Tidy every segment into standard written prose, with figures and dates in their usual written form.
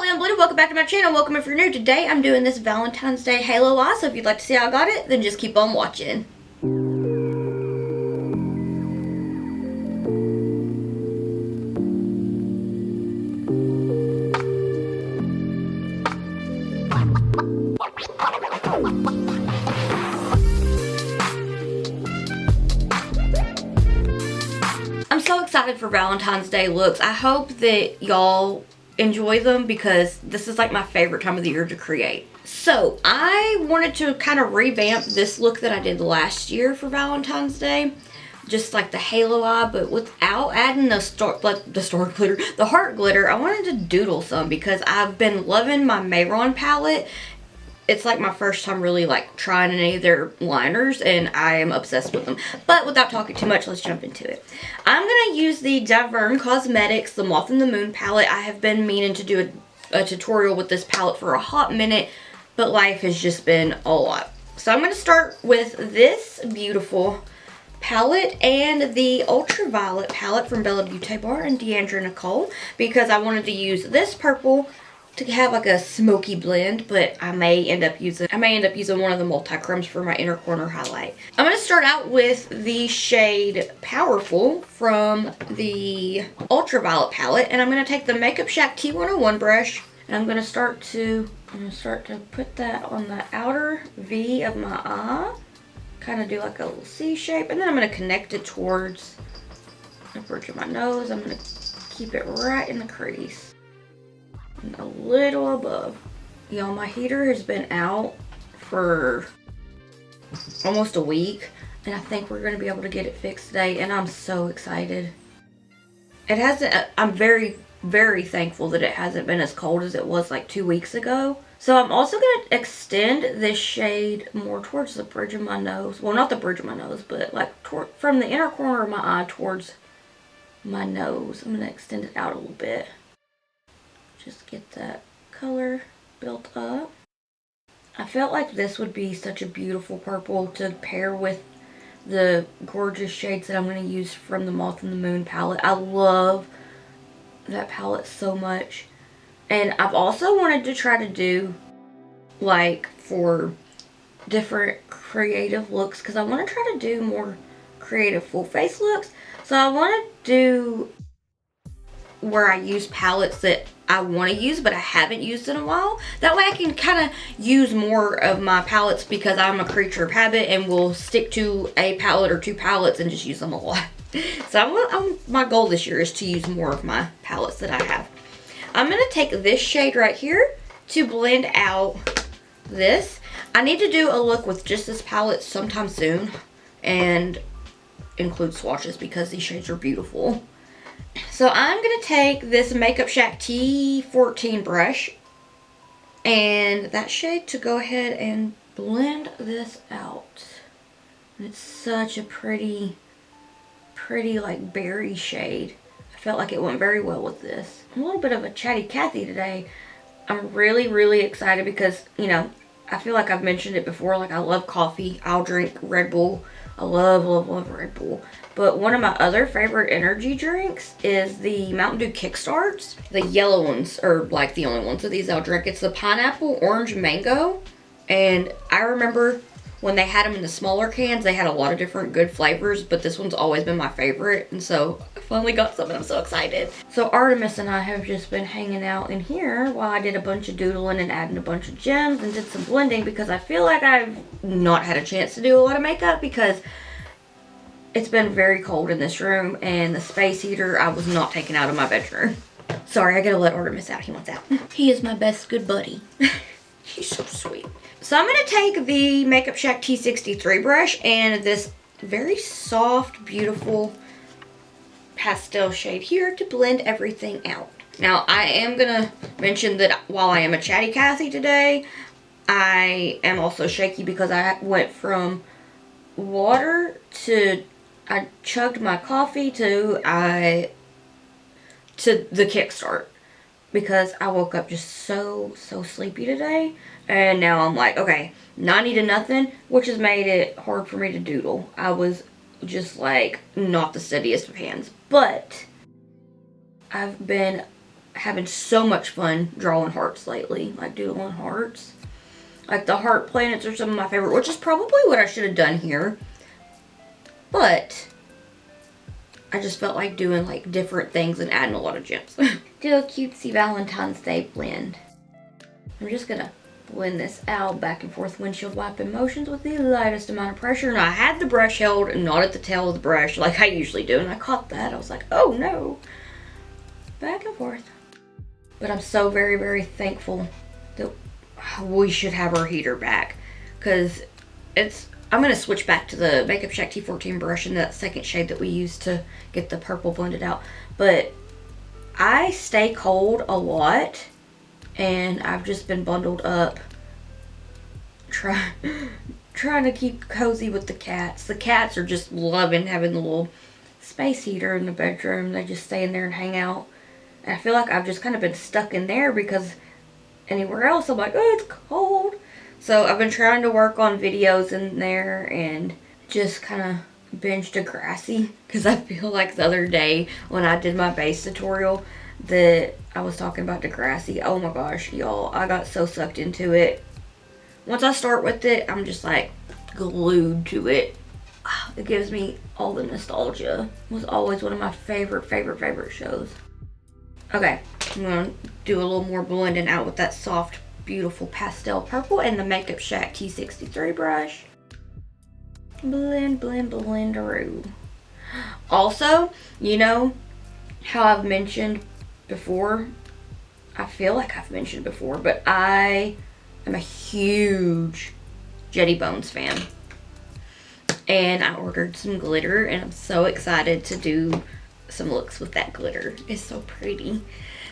and Blue, welcome back to my channel. Welcome if you're new. Today I'm doing this Valentine's Day Halo eye, so if you'd like to see how I got it, then just keep on watching. I'm so excited for Valentine's Day looks. I hope that y'all enjoy them because this is like my favorite time of the year to create. So I wanted to kind of revamp this look that I did last year for Valentine's Day. Just like the halo eye, but without adding the heart glitter. I wanted to doodle some because I've been loving my Mayron palette. It's like my first time really like trying any of their liners, and I am obsessed with them. But without talking too much, let's jump into it. I'm going to use the Diverne Cosmetics, the Moth and the Moon palette. I have been meaning to do a tutorial with this palette for a hot minute, but life has just been a lot. So I'm going to start with this beautiful palette and the Ultraviolet palette from Bella Beauty Bar and Deandra Nicole, because I wanted to use this purple to have like a smoky blend, but I may end up using one of the multi-chromes for my inner corner highlight. I'm going to start out with the shade Powerful from the Ultraviolet palette, and I'm going to take the Makeup Shack T101 brush, and I'm going to start to put that on the outer V of my eye, kind of do like a little C shape, and then I'm going to connect it towards the bridge of my nose. I'm going to keep it right in the crease. And a little above. Y'all, my heater has been out for almost a week, and I think we're going to be able to get it fixed today, and I'm so excited. It hasn't, I'm very, very thankful that it hasn't been as cold as it was like 2 weeks ago. So I'm also going to extend this shade more towards the bridge of my nose. Well, not the bridge of my nose, but like from the inner corner of my eye towards my nose. I'm going to extend it out a little bit. Just get that color built up. I felt like this would be such a beautiful purple to pair with the gorgeous shades that I'm going to use from the Moth and the Moon palette. I love that palette so much. And I've also wanted to try to do, like, for different creative looks, because I want to try to do more creative full face looks. So I want to do where I use palettes that I want to use but I haven't used in a while. That way I can kind of use more of my palettes, because I'm a creature of habit and will stick to a palette or two palettes and just use them a lot. So my goal this year is to use more of my palettes that I have. I'm going to take this shade right here to blend out this. I need to do a look with just this palette sometime soon and include swatches because these shades are beautiful. So I'm going to take this Makeup Shack T14 brush and that shade to go ahead and blend this out. And it's such a pretty like berry shade. I felt like it went very well with this. I'm a little bit of a chatty Cathy today. I'm really excited because, you know, I feel like I've mentioned it before, like I love coffee. I'll drink Red Bull. I love Red Bull. But one of my other favorite energy drinks is the Mountain Dew Kickstarts. The yellow ones are like the only ones of these I'll drink. It's the pineapple, orange, mango. And I remember when they had them in the smaller cans, they had a lot of different good flavors, but this one's always been my favorite. And so I finally got some and I'm so excited. So Artemis and I have just been hanging out in here while I did a bunch of doodling and adding a bunch of gems and did some blending, because I feel like I've not had a chance to do a lot of makeup because it's been very cold in this room, and the space heater I was not taking out of my bedroom. Sorry, I gotta let Artemis out. He wants out. He is my best good buddy. He's so sweet. So I'm gonna take the Makeup Shack T63 brush and this very soft, beautiful pastel shade here to blend everything out. Now, I am gonna mention that while I am a chatty Cathy today, I am also shaky because I went from water to I chugged my coffee to the Kickstart, because I woke up just so sleepy today, and now I'm like, okay, 90 to nothing, which has made it hard for me to doodle. I was just like not the steadiest of hands, but I've been having so much fun drawing hearts lately, like doodling hearts. Like the heart planets are some of my favorite, which is probably what I should have done here. But I just felt like doing like different things and adding a lot of gems. Do a cutesy Valentine's Day blend. I'm just gonna blend this out back and forth windshield wiping motions with the lightest amount of pressure. And I had the brush held and not at the tail of the brush like I usually do. And I caught that. I was like, oh no. Back and forth. But I'm so very, very thankful that we should have our heater back. Because I'm going to switch back to the Makeup Shack T14 brush in that second shade that we used to get the purple blended out. But I stay cold a lot. And I've just been bundled up trying to keep cozy with the cats. The cats are just loving having the little space heater in the bedroom. They just stay in there and hang out. And I feel like I've just kind of been stuck in there because anywhere else I'm like, oh, it's cold. So I've been trying to work on videos in there and just kind of binge Degrassi. Because I feel like the other day when I did my base tutorial that I was talking about Degrassi. Oh my gosh, y'all. I got so sucked into it. Once I start with it, I'm just like glued to it. It gives me all the nostalgia. It was always one of my favorite shows. Okay, I'm going to do a little more blending out with that soft, beautiful pastel purple and the Makeup Shack T63 brush. Blend, blend, blendaroo. Also, you know how I've mentioned before, I feel like I've mentioned before, but I am a huge Jetty Bones fan. And I ordered some glitter and I'm so excited to do some looks with that glitter. It's so pretty.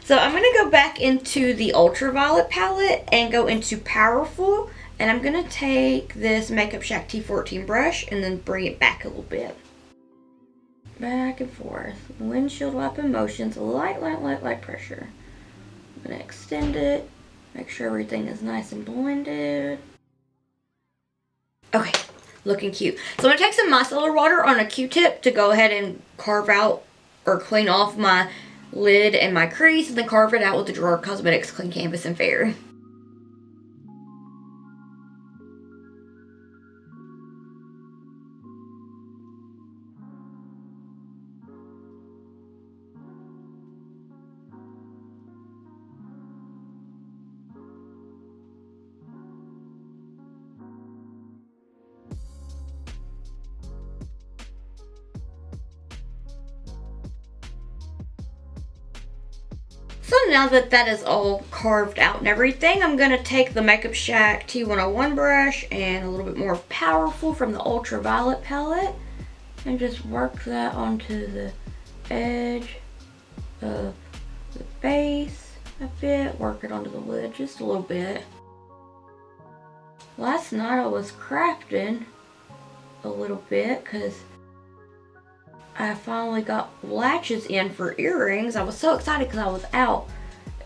So I'm going to go back into the Ultraviolet palette and go into Powerful. And I'm going to take this Makeup Shack T14 brush and then bring it back a little bit. Back and forth. Windshield wiping motions. Light pressure. I'm going to extend it. Make sure everything is nice and blended. Okay. Looking cute. So I'm going to take some micellar water on a Q-tip to go ahead and carve out or clean off my lid and my crease. And then carve it out with the Gerard Cosmetics Clean Canvas and Fair. So now that that is all carved out and everything, I'm going to take the Makeup Shack T101 brush and a little bit more Powerful from the Ultraviolet palette and just work that onto the edge of the base a bit, work it onto the lid just a little bit. Last night I was crafting a little bit because I finally got latches in for earrings. I was so excited because I was out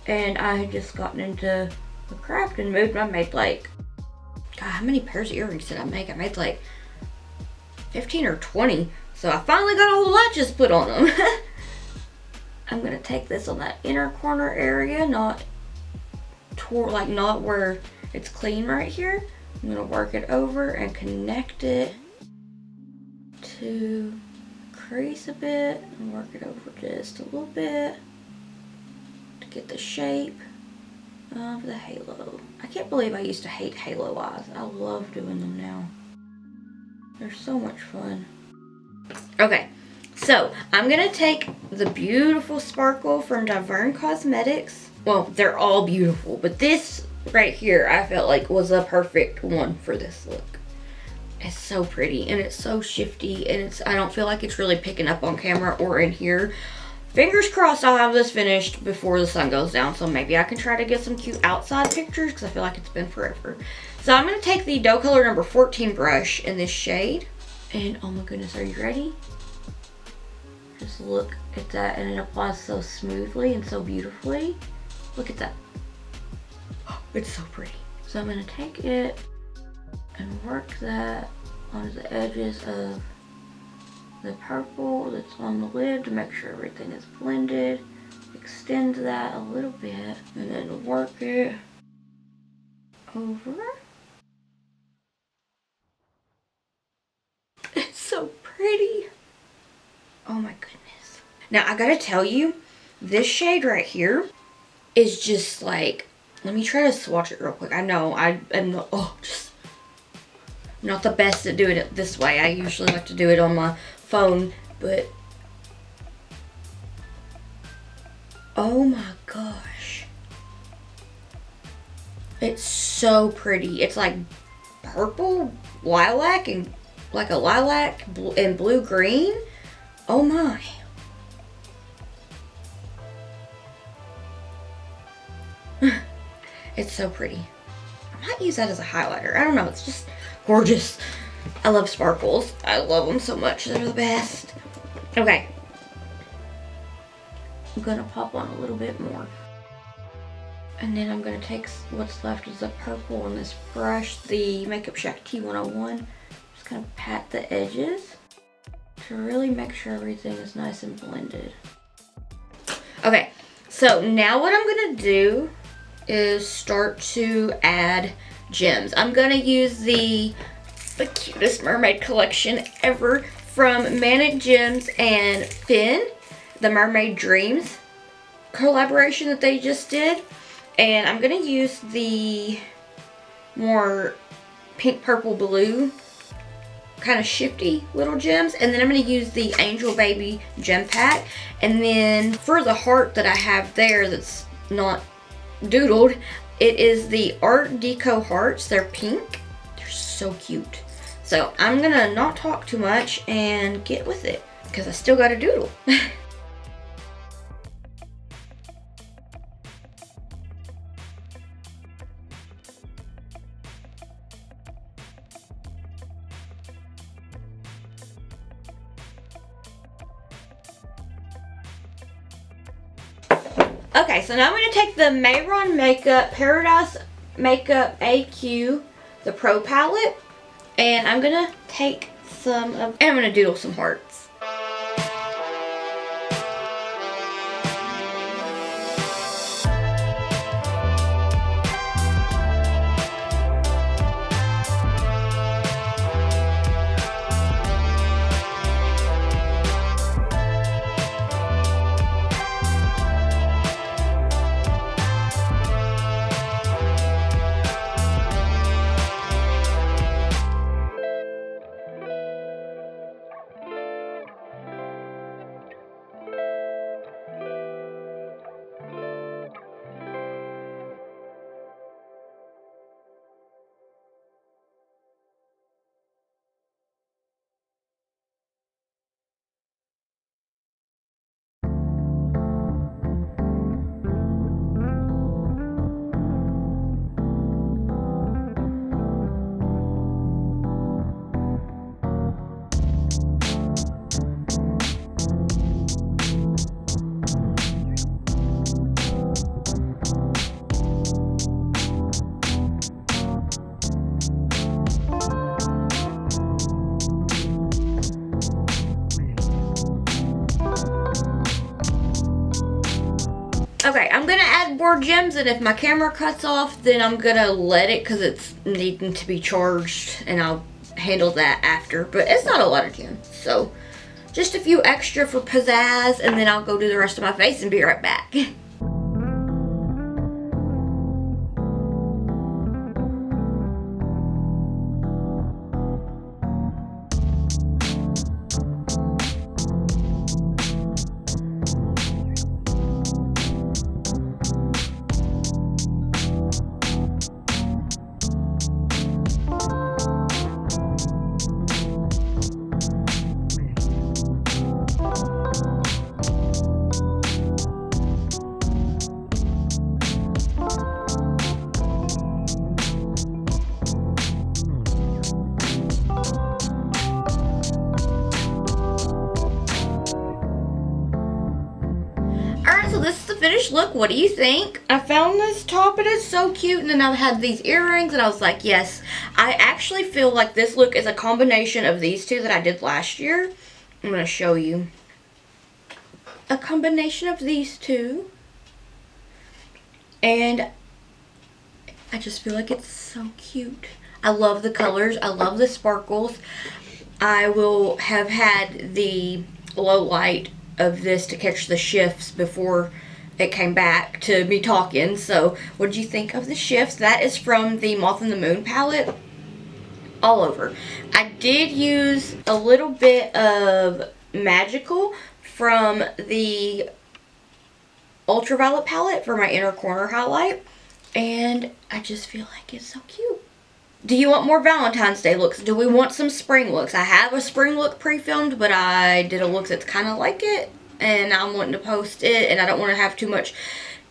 and I had just gotten into the crafting mood and I made like, God, how many pairs of earrings did I make? I made like 15 or 20. So I finally got all the latches put on them. I'm going to take this on that inner corner area, not where it's clean right here. I'm going to work it over and connect it to crease a bit and work it over just a little bit to get the shape of the halo. I can't believe I used to hate halo eyes. I love doing them now. They're so much fun. Okay, so I'm gonna take the beautiful sparkle from Diverne Cosmetics. Well, they're all beautiful, but this right here I felt like was a perfect one for this look. It's so pretty and it's so shifty and I don't feel like it's really picking up on camera or in here. Fingers crossed I'll have this finished before the sun goes down, so maybe I can try to get some cute outside pictures because I feel like it's been forever. So I'm going to take the dough color number 14 brush in this shade. And oh my goodness, are you ready? Just look at that and it applies so smoothly and so beautifully. Look at that. Oh, it's so pretty. So I'm going to take it and work that onto the edges of the purple that's on the lid to make sure everything is blended. extend that a little bit and then work it over. It's so pretty. Oh my goodness. Now I gotta tell you, this shade right here is just like, let me try to swatch it real quick. I know I'm not, just not the best at doing it this way. I usually like to do it on my phone, but oh my gosh. It's so pretty. It's like purple, lilac, and like a lilac and blue green. Oh my. It's so pretty. I might use that as a highlighter. I don't know. It's just gorgeous. I love sparkles. I love them so much. They're the best. Okay. I'm going to pop on a little bit more. And then I'm going to take what's left is the purple on this brush, the Makeup Shack T101. Just kind of pat the edges to really make sure everything is nice and blended. Okay, so now what I'm going to do is start to add gems. I'm going to use the cutest mermaid collection ever from Manic Gems and Finn, the Mermaid Dreams collaboration that they just did. And I'm going to use the more pink, purple, blue kind of shifty little gems. And then I'm going to use the Angel Baby gem pack. And then for the heart that I have there that's not doodled, it is the Art Deco hearts. They're pink. They're so cute. So I'm going to not talk too much and get with it because I still got to doodle. Okay, so now I'm going to take the Mayron Makeup Paradise Makeup AQ, the Pro Palette, and I'm going to take some of, and I'm going to doodle some hearts. Okay, I'm gonna add more gems, and if my camera cuts off, then I'm gonna let it because it's needing to be charged, and I'll handle that after. But it's not a lot of gems, so just a few extra for pizzazz, and then I'll go do the rest of my face and be right back. Finished look. What do you think? I found this top. It is so cute, and then I had these earrings, and I was like, yes. I actually feel like this look is a combination of these two that I did last year. I'm gonna show you. a combination of these two. And I just feel like it's so cute. I love the colors. I love the sparkles. I will have had the low light of this to catch the shifts before it came back to me talking. So what did you think of the shifts? That is from the Moth and the Moon palette. All over. I did use a little bit of Magical from the Ultraviolet palette for my inner corner highlight. And I just feel like it's so cute. Do you want more Valentine's Day looks? Do we want some spring looks? I have a spring look pre-filmed, but I did a look that's kind of like it. And I'm wanting to post it. And I don't want to have too much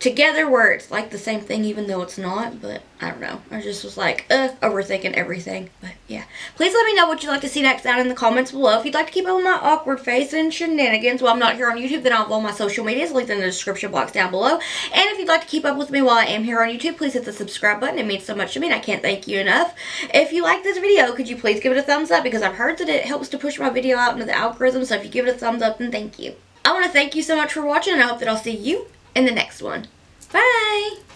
together where it's like the same thing even though it's not. But I don't know. I just was like, overthinking everything. But yeah. Please let me know what you'd like to see next down in the comments below. If you'd like to keep up with my awkward face and shenanigans while I'm not here on YouTube, then I'll have all my social medias linked in the description box down below. And if you'd like to keep up with me while I am here on YouTube, please hit the subscribe button. It means so much to me and I can't thank you enough. If you like this video, could you please give it a thumbs up? Because I've heard that it helps to push my video out into the algorithm. So if you give it a thumbs up, then thank you. I want to thank you so much for watching and I hope that I'll see you in the next one. Bye!